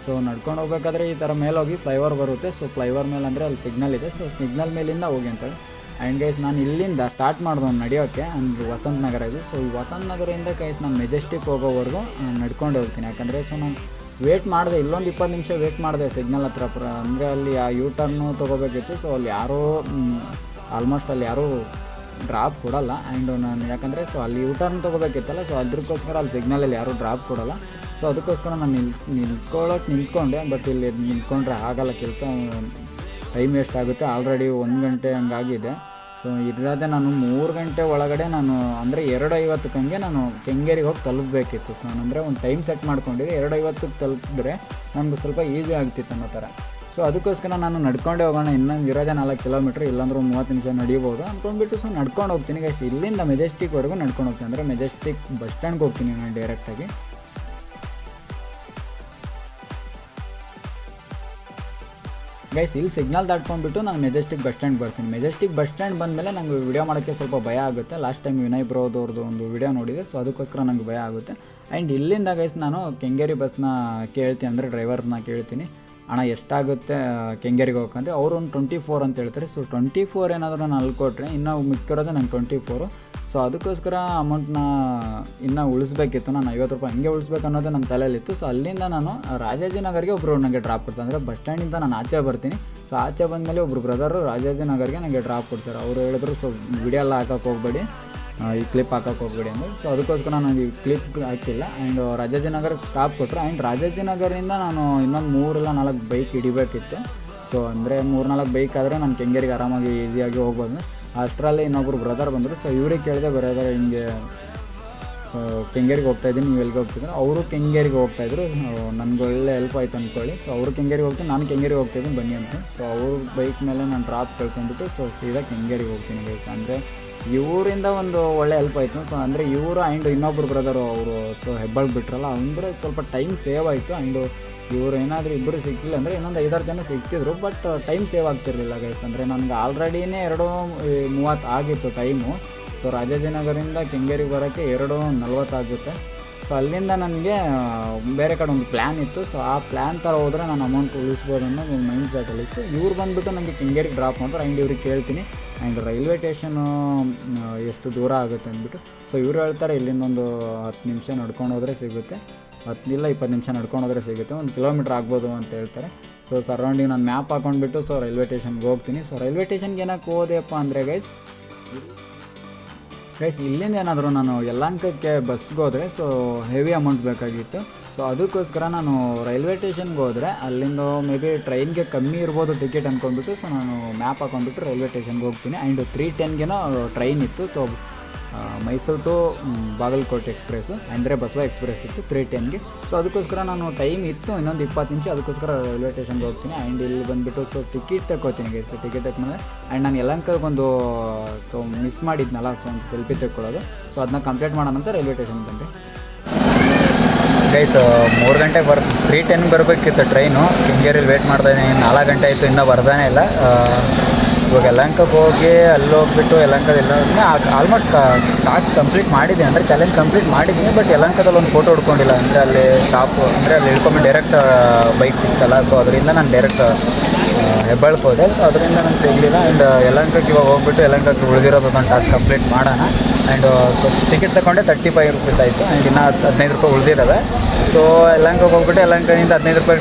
ಸೊ ನಡ್ಕೊಂಡು ಹೋಗ್ಬೇಕಾದ್ರೆ ಈ ಥರ ಮೇಲೆ ಹೋಗಿ ಫ್ಲೈಓವರ್ ಬರುತ್ತೆ. ಸೊ ಫ್ಲೈಓವರ್ ಮೇಲೆ ಅಂದರೆ ಅಲ್ಲಿ ಸಿಗ್ನಲ್ ಇದೆ. ಸೊ ಸಿಗ್ನಲ್ ಮೇಲಿಂದ ಹೋಗಿ ಅಂತೇಳಿ. ಆ್ಯಂಡ್ ಗೈಸ್ ನಾನು ಇಲ್ಲಿಂದ ಸ್ಟಾರ್ಟ್ ಮಾಡಿದೆ ನಡೆಯೋಕ್ಕೆ, ಅಂದರೆ ವಸಂತ ನಗರ ಇದು. ಸೊ ಈ ವಸಂತ ನಗರದಿಂದ ಗೈಸ್ ನಾನು ಮೆಜೆಸ್ಟಿಕ್ ಹೋಗೋವರೆಗೂ ನಡ್ಕೊಂಡು ಹೋಗ್ತೀನಿ. ಯಾಕಂದರೆ ಸೊ ನಾನು ವೇಟ್ ಮಾಡಿದೆ, ಇಲ್ಲೊಂದು 20 ನಿಮಿಷ ವೇಟ್ ಮಾಡಿದೆ ಸಿಗ್ನಲ್ ಹತ್ರ. ಅಂದರೆ ಅಲ್ಲಿ ಆ ಯೂ ಟರ್ನು ತೊಗೋಬೇಕಿತ್ತು. ಸೊ ಅಲ್ಲಿ ಯಾರೂ ಆಲ್ಮೋಸ್ಟ್ ಅಲ್ಲಿ ಯಾರೂ ಡ್ರಾಪ್ ಕೊಡೋಲ್ಲ. ಆ್ಯಂಡ್ ನಾನು ಯಾಕಂದರೆ ಸೊ ಅಲ್ಲಿ ಯೂ ಟರ್ನ್ ತೊಗೋಬೇಕಿತ್ತಲ್ಲ, ಸೊ ಅದಕ್ಕೋಸ್ಕರ ಅಲ್ಲಿ ಸಿಗ್ನಲಲ್ಲಿ ಯಾರೂ ಡ್ರಾಪ್ ಕೊಡೋಲ್ಲ. ಸೊ ಅದಕ್ಕೋಸ್ಕರ ನಾನು ನಿಂತ್ಕೊಂಡೆ. ಬಟ್ ಇಲ್ಲಿ ನಿಂತ್ಕೊಂಡ್ರೆ ಆಗಲ್ಲ, ಕೆಲಸ ಟೈಮ್ ವೇಸ್ಟ್ ಆಗುತ್ತೆ. ಆಲ್ರೆಡಿ 1 ಗಂಟೆ ಹಂಗಾಗಿದೆ. ಸೊ ಇರೋದೇ ನಾನು 3 ಗಂಟೆ ಒಳಗಡೆ ನಾನು ಅಂದರೆ 2:50 ನಾನು ಕೆಂಗೇರಿಗೆ ಹೋಗಿ ತಲುಪಬೇಕಿತ್ತು. ಸೊ ನಾನು ಅಂದರೆ ಒಂದು ಟೈಮ್ ಸೆಟ್ ಮಾಡ್ಕೊಂಡಿದ್ದೆ, 2:50 ತಲುಪಿದ್ರೆ ನನಗೆ ಸ್ವಲ್ಪ ಈಸಿ ಆಗ್ತಿತ್ತು ಅನ್ನೋ ಥರ. ಸೊ ಅದಕ್ಕೋಸ್ಕರ ನಾನು ನಡ್ಕೊಂಡೇ ಹೋಗೋಣ, ಇನ್ನೊಂದು ಇರೋದೇ 4 ಕಿಲೋಮೀಟ್ರ್, ಇಲ್ಲಾಂದ್ರೆ 30 ನಿಮಿಷ ನಡೀಬೋದು ಅಂದ್ಕೊಂಡ್ಬಿಟ್ಟು ಸೊ ನಡ್ಕೊಂಡು ಹೋಗ್ತೀನಿ ಗೈಸ್. ಇಲ್ಲಿಂದ ಮೆಜೆಸ್ಟಿಕ್ವರೆಗೂ ನಡ್ಕೊಂಡು ಹೋಗ್ತೀನಿ. ಅಂದರೆ ಮೆಜೆಸ್ಟಿಕ್ ಬಸ್ ಸ್ಟ್ಯಾಂಡ್ಗೆ ಹೋಗ್ತೀನಿ ನಾನು ಡೈರೆಕ್ಟಾಗಿ. ಗೈಸ್ ಇಲ್ಲಿ ಸಿಗ್ನಲ್ ದಾಟ್ಕೊಂಡ್ಬಿಟ್ಟು ನಾನು ಮೆಜೆಸ್ಟಿಕ್ ಬಸ್ ಸ್ಟ್ಯಾಂಡ್ ಬರ್ತೀನಿ. ಮೆಜೆಸ್ಟಿಕ್ ಬಸ್ ಸ್ಟ್ಯಾಂಡ್ ಬಂದಮೇಲೆ ನಂಗೆ ವಿಡಿಯೋ ಮಾಡೋಕ್ಕೆ ಸ್ವಲ್ಪ ಭಯ ಆಗುತ್ತೆ. ಲಾಸ್ಟ್ ಟೈಮ್ ವಿನಯ್ ಬ್ರೋದವ್ರದ್ದು ಒಂದು ವಿಡಿಯೋ ನೋಡಿದೆ. ಸೊ ಅದಕ್ಕೋಸ್ಕರ ನಂಗೆ ಭಯ ಆಗುತ್ತೆ. ಆ್ಯಂಡ್ ಇಲ್ಲಿಂದ ಗೈಸ್ ನಾನು ಕೆಂಗೇರಿ ಬಸ್ನ ಕೇಳ್ತೀನಿ, ಅಂದರೆ ಡ್ರೈವರ್ನ ಕೇಳ್ತೀನಿ, ಅಣ್ಣ ಎಷ್ಟಾಗುತ್ತೆ ಕೆಂಗೇರಿಗೆ ಹೋಗಂದ್ರೆ ಅವರು ಒಂದು 24 ಅಂತ ಹೇಳ್ತಾರೆ. ಸೊ 24 ಏನಾದರೂ ನಾನು ಅಲ್ಲಿ ಕೊಟ್ಟರೆ ಇನ್ನೂ ಮಿಕ್ಕಿರೋದು ನಂಗೆ 24. ಸೊ ಅದಕ್ಕೋಸ್ಕರ ಅಮೌಂಟ್ನ ಇನ್ನೂ ಉಳಿಸ್ಬೇಕಿತ್ತು. ನಾನು 50 ರೂಪಾಯಿ ಹಂಗೆ ಉಳಿಸ್ಬೇಕು ಅನ್ನೋದು ನನ್ನ ತಲೆಯಲ್ಲಿತ್ತು. ಸೊ ಅಲ್ಲಿಂದ ನಾನು ರಾಜಾಜಿನಗರ್ಗೆ ಒಬ್ಬರು ನನಗೆ ಡ್ರಾಪ್ ಕೊಡ್ತಾರೆ. ಅಂದರೆ ಬಸ್ ಸ್ಟ್ಯಾಂಡಿಂದ ನಾನು ಆಚೆ ಬರ್ತೀನಿ. ಸೊ ಆಚೆ ಬಂದಮೇಲೆ ಒಬ್ಬರು ಬ್ರದರು ರಾಜಾಜಿನಗರ್ಗೆ ನನಗೆ ಡ್ರಾಪ್ ಕೊಡ್ತಾರೆ. ಅವರು ಹೇಳಿದ್ರು ಸೊ ವಿಡಿಯೋ ಎಲ್ಲ ಹಾಕೋಕ್ಕೆ ಹೋಗ್ಬೇಡಿ, ಈ ಕ್ಲಿಪ್ ಹಾಕೋಕ್ಕೆ ಹೋಗ್ಬೇಡಿ ಅಂದರೆ. ಸೊ ಅದಕ್ಕೋಸ್ಕರ ನಾನು ಈ ಕ್ಲಿಪ್ ಹಾಕಿಲ್ಲ. ಆ್ಯಂಡ್ ರಾಜಾಜಿನಗರ್ಗೆ ಸ್ಟಾಪ್ ಕೊಟ್ಟರು. ಆ್ಯಂಡ್ ರಾಜಾಜಿನಗರಿಂದ ನಾನು ಇನ್ನೊಂದು 3 ಇಲ್ಲ 4 ಬೈಕ್ ಹಿಡಿಬೇಕಿತ್ತು. ಸೊ ಅಂದರೆ 3-4 ಬೈಕ್ ಆದರೆ ನಾನು ಕೆಂಗೇರಿಗೆ ಆರಾಮಾಗಿ ಈಸಿಯಾಗಿ ಹೋಗ್ಬೋದು. ಅಷ್ಟರಲ್ಲಿ ಇನ್ನೊಬ್ಬರು ಬ್ರದರ್ ಬಂದರು. ಸೊ ಇವ್ರಿಗೆ ಕೇಳಿದೆ, ಬ್ರದರ್ ಹಿಂಗೆ ಕೆಂಗೇರಿಗೆ ಹೋಗ್ತಾಯಿದ್ದೀನಿ, ನೀವು ಎಲ್ಲಿಗೆ ಹೋಗ್ತಿದ್ರು? ಅವರು ಕೆಂಗೇರಿಗೆ ಹೋಗ್ತಾಯಿದ್ರು. ನನಗೆ ಒಳ್ಳೆ ಹೆಲ್ಪ್ ಆಯ್ತು ಅಂದ್ಕೊಳ್ಳಿ. ಸೊ ಅವರು ಕೆಂಗೇರಿಗೆ ಹೋಗ್ತೀನಿ, ನಾನು ಕೆಂಗೇರಿಗೆ ಹೋಗ್ತಾಯಿದ್ದೀನಿ ಬನ್ನಿ ಅಂತ. ಸೊ ಅವ್ರ ಬೈಕ್ ಮೇಲೆ ನಾನು ಡ್ರಾಪ್ ಕಳ್ಕೊಂಡ್ಬಿಟ್ಟು ಸೊ ಸೀದಾ ಕೆಂಗೇರಿಗೆ ಹೋಗ್ತೀನಿ ಬೈಕ್. ಅಂದರೆ ಇವರಿಂದ ಒಂದು ಒಳ್ಳೆ ಹೆಲ್ಪ್ ಆಯಿತು. ಸೊ ಅಂದರೆ ಇವರು ಆ್ಯಂಡ್ ಇನ್ನೊಬ್ಬರು ಬ್ರದರು ಅವರು ಸೊ ಹೆಬ್ಬಾಳ್ಗೆ ಬಿಟ್ರಲ್ಲ, ಅಂದರೆ ಸ್ವಲ್ಪ ಟೈಮ್ ಸೇವ್ ಆಯಿತು. ಆ್ಯಂಡ್ ಇವರು ಏನಾದರೂ ಇಬ್ಬರು ಸಿಕ್ಕಿಲ್ಲ ಅಂದರೆ ಇನ್ನೊಂದು 5-6 ಜನ ಸಿಕ್ತಿದ್ರು. ಬಟ್ ಟೈಮ್ ಸೇವ್ ಆಗ್ತಿರಲಿಲ್ಲ ಗೈಸ್. ಅಂದರೆ ನನಗೆ ಆಲ್ರೆಡಿನೇ 2:30 ಆಗಿತ್ತು ಟೈಮು. ಸೊ ರಾಜಾಜಿನಗರಿಂದ ಕೆಂಗೇರಿಗೆ ಬರೋಕ್ಕೆ 2:40 ಆಗುತ್ತೆ. ಸೊ ಅಲ್ಲಿಂದ ನನಗೆ ಬೇರೆ ಕಡೆ ಒಂದು ಪ್ಲ್ಯಾನ್ ಇತ್ತು. ಸೊ ಆ ಪ್ಲ್ಯಾನ್ ಥರ ಹೋದರೆ ನಾನು ಅಮೌಂಟ್ ಉಳಿಸ್ಬೋದು ಅನ್ನೋ ಒಂದು ಮೈಂಡ್ ಸೆಟಲ್ಲಿತ್ತು. ಇವ್ರು ಬಂದುಬಿಟ್ಟು ನನಗೆ ಕೆಂಗೇರಿಗೆ ಡ್ರಾಪ್ ಮಾಡ್ತಾರೆ. ಆ್ಯಂಡ್ ಇವ್ರಿಗೆ ಕೇಳ್ತೀನಿ ಆ್ಯಂಡ್ ರೈಲ್ವೆ ಸ್ಟೇಷನು ಎಷ್ಟು ದೂರ ಆಗುತ್ತೆ ಅಂದ್ಬಿಟ್ಟು. ಸೊ ಇವ್ರು ಹೇಳ್ತಾರೆ ಇಲ್ಲಿಂದ ಒಂದು 10 ನಿಮಿಷ ನಡ್ಕೊಂಡು ಹೋದರೆ ಸಿಗುತ್ತೆ, 10 ಇಲ್ಲ 20 ನಿಮಿಷ ನಡ್ಕೊಂಡು ಹೋದರೆ ಸಿಗುತ್ತೆ, 1 ಕಿಲೋಮೀಟ್ರ್ ಆಗ್ಬೋದು ಅಂತ ಹೇಳ್ತಾರೆ. ಸೊ ಸರೌಂಡಿಂಗ್ ನಾನು ಮ್ಯಾಪ್ ಹಾಕೊಂಡ್ಬಿಟ್ಟು ಸೊ ರೈಲ್ವೆ ಸ್ಟೇಷನ್ಗೆ ಹೋಗ್ತೀನಿ. ಸೊ ರೈಲ್ವೆ ಸ್ಟೇಷನ್ಗೆ ಏನಕ್ಕೆ ಹೋದೆಯಪ್ಪ ಅಂದರೆ ಗೈಸ್ ಇಲ್ಲಿಂದ ಏನಾದರೂ ನಾನು ಯಲಹಂಕಕ್ಕೆ ಬಸ್ಗೆ ಹೋದರೆ ಸೊ ಹೆವಿ ಅಮೌಂಟ್ ಬೇಕಾಗಿತ್ತು. ಸೊ ಅದಕ್ಕೋಸ್ಕರ ನಾನು ರೈಲ್ವೆ ಸ್ಟೇಷನ್ಗೆ ಹೋದರೆ ಅಲ್ಲಿಂದ ಮೇ ಬಿ ಟ್ರೈನ್ಗೆ ಕಮ್ಮಿ ಇರ್ಬೋದು ಟಿಕೆಟ್ ಅಂದ್ಕೊಂಡ್ಬಿಟ್ಟು ಸೊ ನಾನು ಮ್ಯಾಪ್ ಹಾಕೊಂಡ್ಬಿಟ್ಟು ರೈಲ್ವೆ ಸ್ಟೇಷನ್ಗೆ ಹೋಗ್ತೀನಿ. ಆ್ಯಂಡ್ 3:10 ಟ್ರೈನ್ ಇತ್ತು. So Mysuru to Bagalkot express, ಅಂದರೆ ಬಸವ ಎಕ್ಸ್ಪ್ರೆಸ್ ಇತ್ತು 3:10. ಸೊ ಅದಕ್ಕೋಸ್ಕರ ನಾನು ಟೈಮ್ ಇತ್ತು ಇನ್ನೊಂದು 20 ನಿಮಿಷ, ಅದಕ್ಕೋಸ್ಕರ ರೈಲ್ವೆ ಸ್ಟೇಷನ್ಗೆ ಹೋಗ್ತೀನಿ. ಆ್ಯಂಡ್ ಇಲ್ಲಿ ಬಂದುಬಿಟ್ಟು ಸೊ ಟಿಕೆಟ್ ತಗೋತೀನಿ ಗೈಸ್. ಟಿಕೆಟ್ ತಗೊಂಡ್ಮೇಲೆ ಆ್ಯಂಡ್ ನಾನು ಯಲಹಂಕಕ್ಕೆ ಒಂದು ಸೊ ಮಿಸ್ ಮಾಡಿದ್ನಲ್ಲ, ಸೊ ಒಂದು ಸೆಲ್ಫಿ ತೆಕ್ಕೊಳ್ಳೋದು. ಸೊ ಅದನ್ನ ಕಂಪ್ಲೀಟ್ ಮಾಡೋಣಂತ ರೈಲ್ವೆ ಸ್ಟೇಷನ್ಗೆ ಬಂದೆ ಗೈಸ್. 3 ಗಂಟೆಗೆ 3:10 ಬರಬೇಕಿತ್ತು ಟ್ರೈನು. ಕೆಂಗೇರಿಯಲ್ಲಿ ವೇಟ್ ಮಾಡ್ತಾಯಿದ್ದೀನಿ, 4 ಗಂಟೆ ಆಯಿತು, ಇನ್ನೂ ಬರ್ತಾನೆ ಇಲ್ಲ. ಇವಾಗ ಯಲಹಂಕಕ್ಕೆ ಹೋಗಿ ಅಲ್ಲಿ ಹೋಗ್ಬಿಟ್ಟು ಯಲಹಂಕದೆಲ್ಲ ಆಲ್ಮೋಸ್ಟ್ ಟಾಸ್ಕ್ ಕಂಪ್ಲೀಟ್ ಮಾಡಿದ್ದೀನಿ, ಅಂದರೆ ಚಾಲೆಂಜ್ ಕಂಪ್ಲೀಟ್ ಮಾಡಿದ್ದೀನಿ. ಬಟ್ ಯಲಹಂಕದಲ್ಲಿ ಒಂದು ಫೋಟೋ ಹೊಡ್ಕೊಂಡಿಲ್ಲ. ಅಂದರೆ ಅಲ್ಲಿ ಸ್ಟಾಪ್, ಅಂದರೆ ಅಲ್ಲಿ ಇಳ್ಕೊಂಡು ಡೈರೆಕ್ಟ್ ಬೈಕ್ ಸಿಗ್ತಲ್ಲ, ಸೊ ಅದರಿಂದ ನಾನು ಡೈರೆಕ್ಟ್ ಹೆಬ್ಬಾಳ್ಗೆ ಹೋದೆ. ಸೊ ಅದರಿಂದ ನಾನು ಸಿಗಲಿಲ್ಲ. ಆ್ಯಂಡ್ ಯಲಹಂಕಕ್ಕೆ ಇವಾಗ ಹೋಗ್ಬಿಟ್ಟು ಯಲಹಂಕಕ್ಕೆ ಉಳಿದಿರೋದು ಒಂದು ಟಾಸ್ಕ್ ಕಂಪ್ಲೀಟ್ ಮಾಡೋಣ. ಆ್ಯಂಡ್ ಸೊ ಟಿಕೆಟ್ ತಗೊಂಡೆ 35 ರೂಪೀಸ್ ಆಯಿತು. ಆ್ಯಂಡ್ ಇನ್ನೂ 15 ರೂಪಾಯಿ ಉಳಿದಿದ್ದಾವೆ. ಸೊ ಯಲಹಂಕಕ್ಕೆ ಹೋಗ್ಬಿಟ್ಟು ಯಲಹಂಕದಿಂದ 15 ರೂಪಾಯಿ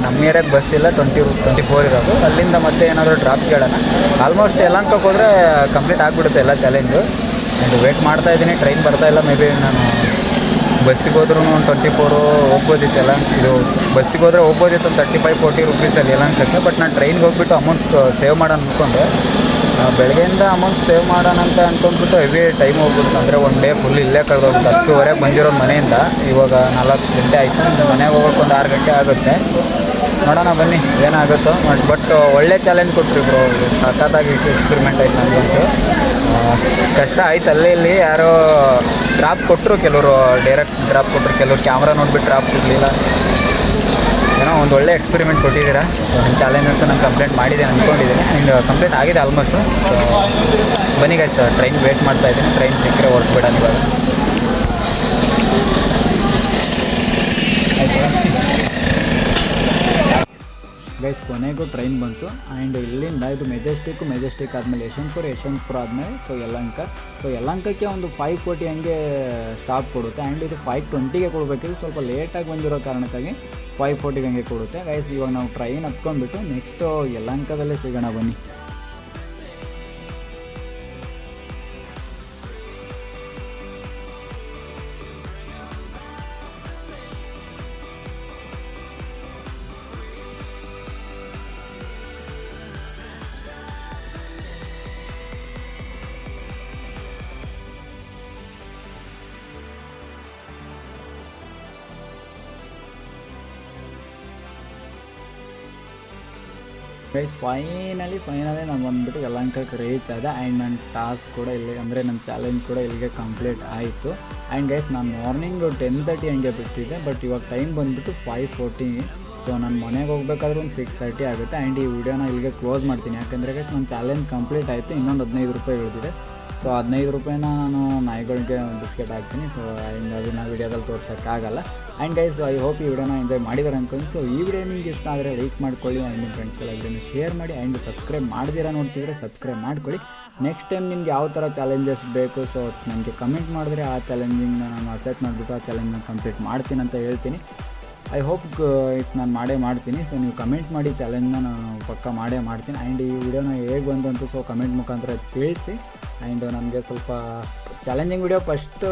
ನಮ್ಮ ಏರಿಯಾಗೆ ಬಸ್ ಇಲ್ಲ, 24 ಇರೋದು. ಅಲ್ಲಿಂದ ಮತ್ತೆ ಏನಾದರೂ ಡ್ರಾಪ್ ಕೇಳೋಣ. ಆಲ್ಮೋಸ್ಟ್ ಯಲಹಂಕಕ್ಕೆ ಹೋದರೆ ಕಂಪ್ಲೀಟ್ ಆಗಿಬಿಡುತ್ತೆ ಎಲ್ಲ ಚಾಲೆಂಜು. ಆ್ಯಂಡ್ ವೇಟ್ ಮಾಡ್ತಾಯಿದ್ದೀನಿ, ಟ್ರೈನ್ ಬರ್ತಾಯಿಲ್ಲ. ಮೇ ಬಿ ನಾನು ಬಸ್ಸಿಗೆ ಹೋದ್ರೂ ಒಂದು 24 ಹೋಗ್ಬೋದಿತ್ತಲ್ಲ. ಇದು ಬಸ್ಸಿಗೆ ಹೋದರೆ ಹೋಗ್ಬೋದಿತ್ತು ಒಂದು 35-40 ರುಪೀಸಲ್ಲಿ ಯಲಹಂಕಕ್ಕೆ. ಬಟ್ ನಾನು ಟ್ರೈನ್ಗೆ ಹೋಗ್ಬಿಟ್ಟು ಅಮೌಂಟ್ ಸೇವ್ ಮಾಡೋಣ ಅಂದ್ಕೊಂಡೆ. ಬೆಳಗ್ಗೆಯಿಂದ ಅಮೌಂಟ್ ಸೇವ್ ಮಾಡೋಣ ಅಂತ ಅಂದ್ಕೊಂಡ್ಬಿಟ್ಟು ಹೆವಿ ಟೈಮ್ ಹೋಗ್ಬಿಟ್ಟು, ಅಂದರೆ ಒನ್ ಡೇ ಫುಲ್ ಇಲ್ಲೇ ಕಳೆದೋಗ್ಬಿಟ್ಟು. 10:30 ಬಂದಿರೋದು ಮನೆಯಿಂದ, ಇವಾಗ 4 ಗಂಟೆ ಆಯಿತು. ಮನೆಗೆ ಹೋಗೋಕೆ ಒಂದು 6 ಗಂಟೆ ಆಗುತ್ತೆ. ನೋಡೋಣ ಬನ್ನಿ ಏನಾಗುತ್ತೋ. ಬಟ್ ಒಳ್ಳೆ ಚಾಲೆಂಜ್ ಕೊಟ್ಟರು ಬ್ರೋ, ಸಖತ್ತಾಗಿ ಎಕ್ಸ್ಪೆರಿಮೆಂಟ್ ಆಯ್ತು ನನಗಂತೂ. ಕಷ್ಟ ಆಯ್ತು. ಅಲ್ಲೇ ಇಲ್ಲಿ ಯಾರೋ ಡ್ರಾಪ್ ಕೊಟ್ಟರು, ಕೆಲವರು ಡೈರೆಕ್ಟ್ ಡ್ರಾಪ್ ಕೊಟ್ಟರು, ಕೆಲವರು ಕ್ಯಾಮ್ರಾ ನೋಡಿಬಿಟ್ಟು ಡ್ರಾಪ್ ಕೊಡಲಿಲ್ಲ. ಏನೋ ಒಂದು ಒಳ್ಳೆ ಎಕ್ಸ್ಪೆರಿಮೆಂಟ್ ಕೊಟ್ಟಿದ್ದೀರಾ. ನಿಮ್ಮ ಚಾಲೆಂಜ್ ಅಂತ ನಾನು ಕಂಪ್ಲೇಂಟ್ ಮಾಡಿದೆ ಅಂದ್ಕೊಂಡಿದ್ದೀನಿ. ನಿಮ್ದು ಕಂಪ್ಲೀಟ್ ಆಗಿದೆ ಆಲ್ಮೋಸ್ಟು. ಬನ್ನಿ ಗೈಸ್, ಟ್ರೈನ್ ವೇಟ್ ಮಾಡ್ತಾಯಿದ್ದೀನಿ. ಟ್ರೈನ್ ಸಿಕ್ಕರೆ ಹೊರಟ್ಬಿಡೋಣ ಇವಾಗ. ಗೈಸ್ ಕೊನೆಗೂ ಟ್ರೈನ್ ಬಂತು. ಆ್ಯಂಡ್ ಇಲ್ಲಿಂದ ಇದು ಮೆಜೆಸ್ಟಿಕ್ ಆದಮೇಲೆ ಯಶವಂತಪುರ ಆದಮೇಲೆ ಯಲಹಂಕಕ್ಕೆ ಒಂದು 5:40 ಹಂಗೆ ಸ್ಟಾಪ್ ಕೊಡುತ್ತೆ. ಆ್ಯಂಡ್ ಇದು 5:20ಗೆ ಕೊಡಬೇಕಿತ್ತು. ಸ್ವಲ್ಪ ಲೇಟಾಗಿ ಬಂದಿರೋ ಕಾರಣಕ್ಕಾಗಿ 5:40 ಹಂಗೆ ಕೊಡುತ್ತೆ. ಗೈಸ್ ಇವಾಗ ನಾವು ಟ್ರೈನ್ ಹತ್ಕೊಂಡ್ಬಿಟ್ಟು ನೆಕ್ಸ್ಟು ಯಲಹಂಕದಲ್ಲೇ ಸಿಗೋಣ ಬನ್ನಿ. ಗೈಸ್ ಫೈನಲಿ ನಾನು ಬಂದುಬಿಟ್ಟು ಯಲಹಂಕಕ್ಕೆ ರೀಚ್ ಆದ. ಆ್ಯಂಡ್ ನನ್ನ ಟಾಸ್ಕ್ ಕೂಡ ಇಲ್ಲಿ, ಅಂದರೆ ನನ್ನ ಚಾಲೆಂಜ್ ಕೂಡ ಇಲ್ಲಿಗೆ ಕಂಪ್ಲೀಟ್ ಆಯಿತು. ಆ್ಯಂಡ್ ಗೈಸ್ ನಾನು ಮಾರ್ನಿಂಗ್ 10:30 ಹಂಗೆ ಬಿಟ್ಟಿದ್ದೆ. ಬಟ್ ಇವಾಗ ಟೈಮ್ ಬಂದುಬಿಟ್ಟು 5:40. ಸೊ ನಾನು ಮನೆಗೆ ಹೋಗ್ಬೇಕಾದ್ರೂ ಒಂದು 6:30 ಆಗುತ್ತೆ. ಆ್ಯಂಡ್ ಈ ವಿಡಿಯೋನ ಇಲ್ಲಿಗೆ ಕ್ಲೋಸ್ ಮಾಡ್ತೀನಿ. ಯಾಕೆಂದರೆ ಗೈಸ್ ನನ್ನ ಚಾಲೆಂಜ್ ಕಂಪ್ಲೀಟ್ ಆಯಿತು. ಇನ್ನೊಂದು 15 ರೂಪಾಯಿ ಉಳಿದಿದೆ. ಸೊ 15 ರೂಪಾಯಿನ ನಾನು ನಾಯಿಗಳಿಗೆ ಬಿಸ್ಕೆಟ್ ಹಾಕ್ತೀನಿ. ಸೊ ಆ್ಯಂಡ್ ಅದನ್ನು ವೀಡಿಯೋದಲ್ಲಿ ತೋರ್ಸೋಕ್ಕಾಗಲ್ಲ. ಆ್ಯಂಡ್ ಗೈಸ್ ಐ ಹೋಪ್ ಈ ವಿಡಿಯೋನ ಎಂಜಾಯ್ ಮಾಡಿದ್ದಾರೆ ಅನ್ಕೊಂಡು. ಸೊ ಈ ವಿಡಿಯೋ ನಿಮ್ಗೆ ಇಷ್ಟ ಆದರೆ ಲೈಕ್ ಮಾಡ್ಕೊಳ್ಳಿ. ಆ್ಯಂಡ್ ನಿಮ್ಮ ಫ್ರೆಂಡ್ಸ್ಗೆಲ್ಲ ಇದನ್ನು ಶೇರ್ ಮಾಡಿ. ಆ್ಯಂಡ್ ಸಬ್ಸ್ಕ್ರೈಬ್ ಮಾಡ್ದಿರಾ ನೋಡ್ತಿದ್ರೆ ಸಬ್ಸ್ಕ್ರೈಬ್ ಮಾಡ್ಕೊಳ್ಳಿ. ನೆಕ್ಸ್ಟ್ ಟೈಮ್ ನಿಮ್ಗೆ ಯಾವ ಥರ ಚಾಲೆಂಜಸ್ ಬೇಕು, ಸೊ ನನಗೆ ಕಮೆಂಟ್ ಮಾಡಿದ್ರೆ ಆ ಚಾಲೆಂಜಿಂಗ್ನ ನಾನು ಅಸೆಟ್ ಮಾಡಿಬಿಟ್ಟು ಆ ಚಾಲೆಂಜ್ನ ಕಂಪ್ಲೀಟ್ ಮಾಡ್ತೀನಿ ಅಂತ ಹೇಳ್ತೀನಿ. ಐ ಹೋಪ್ ನಾನು ಮಾಡೇ ಮಾಡ್ತೀನಿ. ಸೊ ನೀವು ಕಮೆಂಟ್ ಮಾಡಿ, ಚಾಲೆಂಜ್ನ ನಾನು ಪಕ್ಕ ಮಾಡೇ ಮಾಡ್ತೀನಿ. ಆ್ಯಂಡ್ ಈ ವಿಡಿಯೋನ ಹೇಗೆ ಬಂದಂತು ಸೊ ಕಮೆಂಟ್ ಮುಖಾಂತರ ತಿಳಿಸಿ. ಆ್ಯಂಡ್ ನನಗೆ ಸ್ವಲ್ಪ ಚಾಲೆಂಜಿಂಗ್ ವಿಡಿಯೋ ಫಸ್ಟ್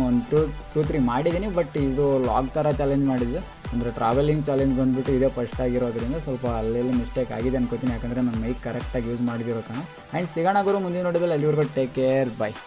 ಒಂದು 2-3 ಮಾಡಿದ್ದೀನಿ. ಬಟ್ ಇದು ಲಾಗ್ ಥರ ಚಾಲೆಂಜ್ ಮಾಡಿದ್ದು, ಅಂದರೆ ಟ್ರಾವೆಲಿಂಗ್ ಚಾಲೆಂಜ್ ಬಂದುಬಿಟ್ಟು ಇದೇ ಫಸ್ಟ್ ಆಗಿರೋದ್ರಿಂದ ಸ್ವಲ್ಪ ಅಲ್ಲೆಲ್ಲಿ ಮಿಸ್ಟೇಕ್ ಆಗಿದೆ ಅನ್ಕೋತೀನಿ. ಯಾಕಂದರೆ ನಾನು ಮೈಕ್ ಕರೆಕ್ಟಾಗಿ ಯೂಸ್ ಮಾಡಿದಿರೋ ಕಾರಣ. ಆ್ಯಂಡ್ ಸಿಗೋಣ ಗುರು ಮುಂದಿನ ನೋಡಿದಲ್ಲಿ. ಅಲ್ಲಿವರೆಗೂ ಟೇಕ್ ಕೇರ್, ಬಾಯ್.